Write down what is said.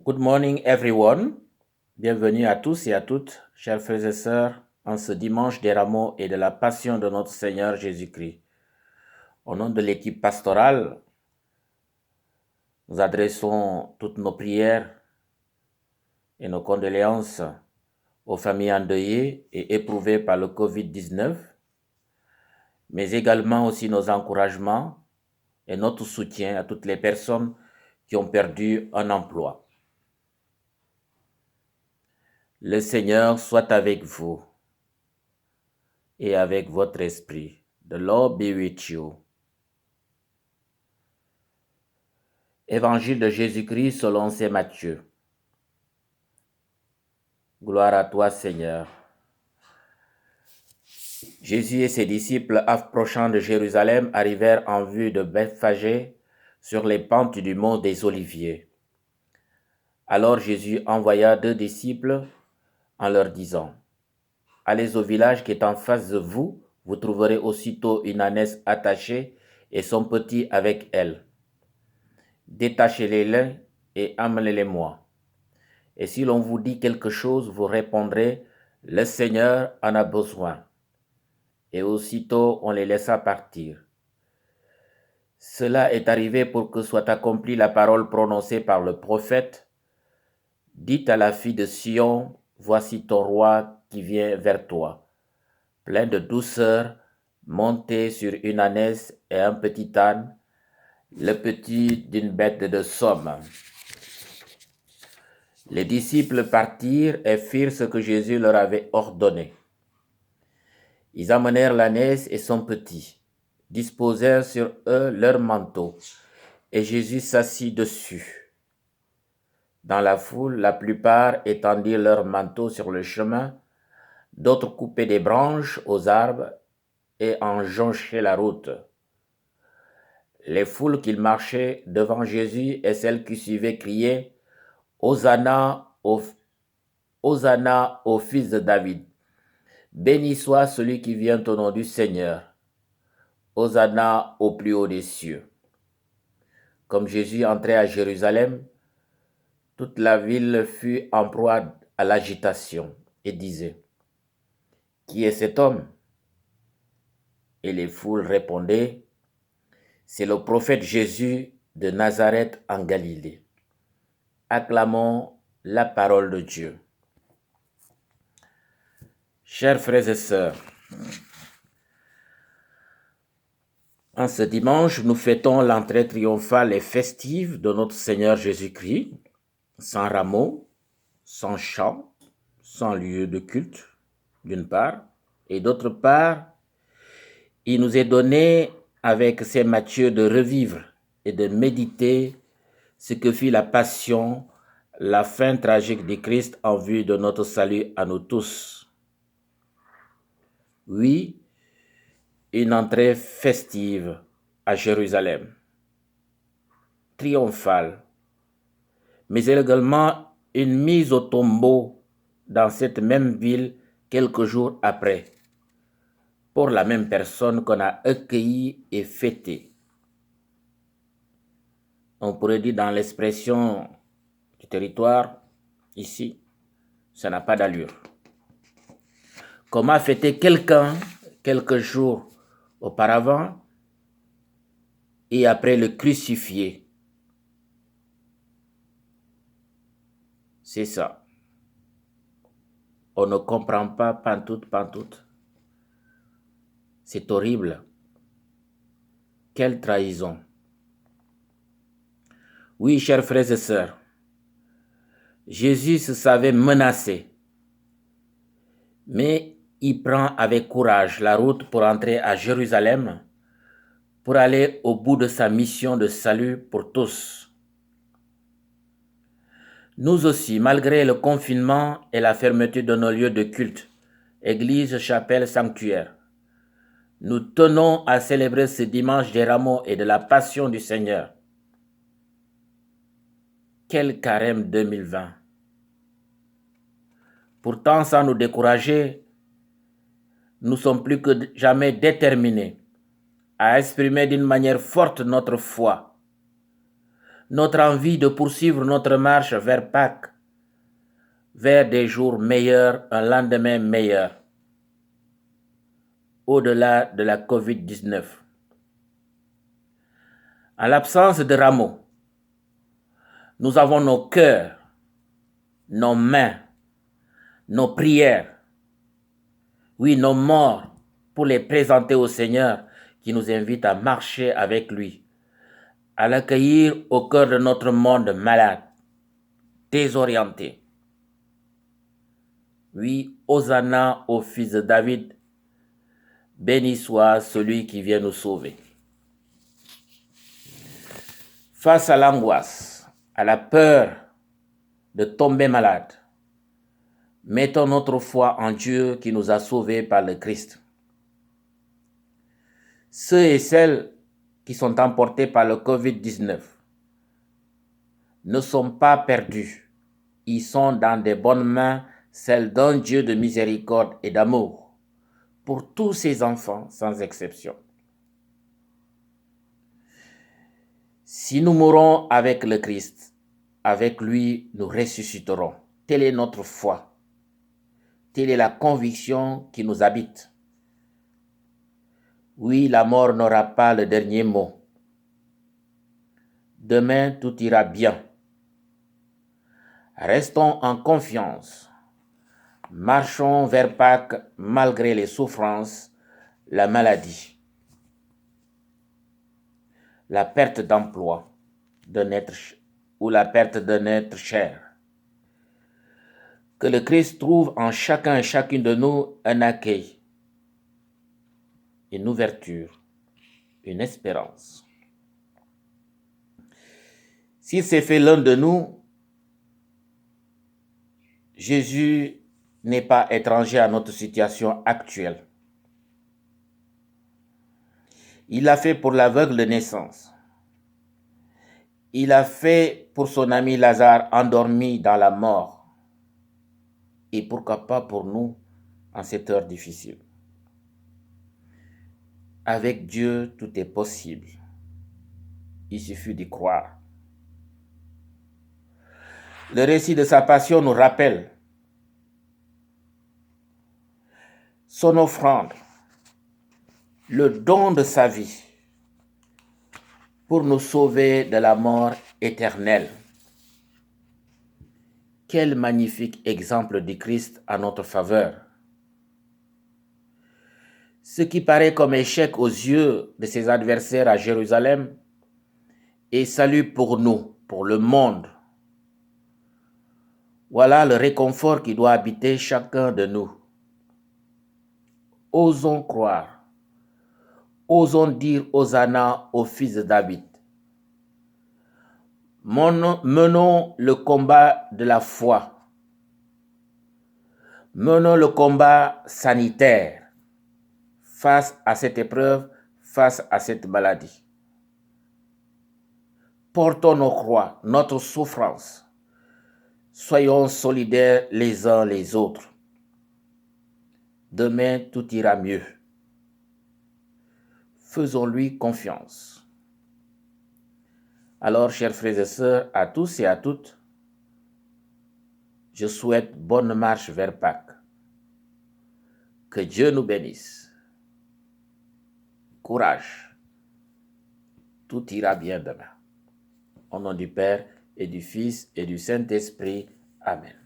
Good morning, everyone. Bienvenue à tous et à toutes, chers frères et sœurs, en ce dimanche des rameaux et de la passion de notre Seigneur Jésus-Christ. Au nom de l'équipe pastorale, nous adressons toutes nos prières et nos condoléances aux familles endeuillées et éprouvées par le Covid-19, mais également aussi nos encouragements et notre soutien à toutes les personnes qui ont perdu un emploi. Le Seigneur soit avec vous et avec votre esprit. The Lord be with you. Évangile de Jésus-Christ selon saint Matthieu. Gloire à toi, Seigneur. Jésus et ses disciples, approchant de Jérusalem, arrivèrent en vue de Bethphagée sur les pentes du mont des Oliviers. Alors Jésus envoya 2 disciples en leur disant: Allez au village qui est en face de vous, vous trouverez aussitôt une ânesse attachée et son petit avec elle. Détachez-les et amenez-les-moi. Et si l'on vous dit quelque chose, vous répondrez: Le Seigneur en a besoin. Et aussitôt on les laissa partir. Cela est arrivé pour que soit accomplie la parole prononcée par le prophète: Dites à la fille de Sion, voici ton roi qui vient vers toi, plein de douceur, monté sur une ânesse et un petit âne, le petit d'une bête de somme. Les disciples partirent et firent ce que Jésus leur avait ordonné. Ils amenèrent l'ânesse et son petit, disposèrent sur eux leurs manteaux, et Jésus s'assit dessus. Dans la foule, la plupart étendirent leurs manteaux sur le chemin, d'autres coupaient des branches aux arbres et en jonchaient la route. Les foules qui marchaient devant Jésus et celles qui suivaient criaient: Hosanna au fils de David. Béni soit celui qui vient au nom du Seigneur. Hosanna au plus haut des cieux. Comme Jésus entrait à Jérusalem, toute la ville fut en proie à l'agitation et disait: Qui est cet homme? Et les foules répondaient: C'est le prophète Jésus de Nazareth en Galilée. Acclamons la parole de Dieu. Chers frères et sœurs, en ce dimanche, nous fêtons l'entrée triomphale et festive de notre Seigneur Jésus-Christ, sans rameaux, sans chant, sans lieu de culte, d'une part, et d'autre part, il nous est donné, avec saint Matthieu, de revivre et de méditer ce que fut la passion, la fin tragique du Christ en vue de notre salut à nous tous. Oui, une entrée festive à Jérusalem, triomphale, mais également une mise au tombeau dans cette même ville quelques jours après, pour la même personne qu'on a accueillie et fêtée. On pourrait dire dans l'expression du territoire, ici, ça n'a pas d'allure. Comment fêter quelqu'un quelques jours auparavant et après le crucifier? C'est ça. On ne comprend pas pantoute. C'est horrible. Quelle trahison. Oui, chers frères et sœurs, Jésus se savait menacé, mais il prend avec courage la route pour entrer à Jérusalem, pour aller au bout de sa mission de salut pour tous. Nous aussi, malgré le confinement et la fermeture de nos lieux de culte, église, chapelle, sanctuaire, nous tenons à célébrer ce dimanche des rameaux et de la passion du Seigneur. Quel carême 2020! Pourtant, sans nous décourager, nous sommes plus que jamais déterminés à exprimer d'une manière forte notre foi, notre envie de poursuivre notre marche vers Pâques, vers des jours meilleurs, un lendemain meilleur, au-delà de la COVID-19. En l'absence de rameaux, nous avons nos cœurs, nos mains, nos prières, oui, nos morts, pour les présenter au Seigneur qui nous invite à marcher avec lui, à l'accueillir au cœur de notre monde malade, désorienté. Oui, Hosanna au fils de David, béni soit celui qui vient nous sauver. Face à l'angoisse, à la peur de tomber malade, mettons notre foi en Dieu qui nous a sauvés par le Christ. Ceux et celles qui sont emportés par le COVID-19 ne sont pas perdus. Ils sont dans de bonnes mains, celles d'un Dieu de miséricorde et d'amour pour tous ses enfants sans exception. Si nous mourons avec le Christ, avec lui nous ressusciterons. Telle est notre foi. Telle est la conviction qui nous habite. Oui, la mort n'aura pas le dernier mot. Demain, tout ira bien. Restons en confiance. Marchons vers Pâques malgré les souffrances, la maladie, la perte d'emploi ou la perte d'un être cher. Que le Christ trouve en chacun et chacune de nous un accueil, une ouverture, une espérance. S'il s'est fait l'un de nous, Jésus n'est pas étranger à notre situation actuelle. Il l'a fait pour l'aveugle de naissance. Il l'a fait pour son ami Lazare endormi dans la mort. Et pourquoi pas pour nous en cette heure difficile. Avec Dieu, tout est possible. Il suffit d'y croire. Le récit de sa passion nous rappelle son offrande, le don de sa vie pour nous sauver de la mort éternelle. Quel magnifique exemple du Christ à notre faveur. Ce qui paraît comme échec aux yeux de ses adversaires à Jérusalem est salut pour nous, pour le monde. Voilà le réconfort qui doit habiter chacun de nous. Osons croire. Osons dire Hosanna au fils de David. Menons le combat de la foi. Menons le combat sanitaire face à cette épreuve, face à cette maladie. Portons nos croix, notre souffrance. Soyons solidaires les uns les autres. Demain, tout ira mieux. Faisons-lui confiance. Alors, chers frères et sœurs, à tous et à toutes, je souhaite bonne marche vers Pâques. Que Dieu nous bénisse. Courage. Tout ira bien demain. Au nom du Père et du Fils et du Saint-Esprit. Amen.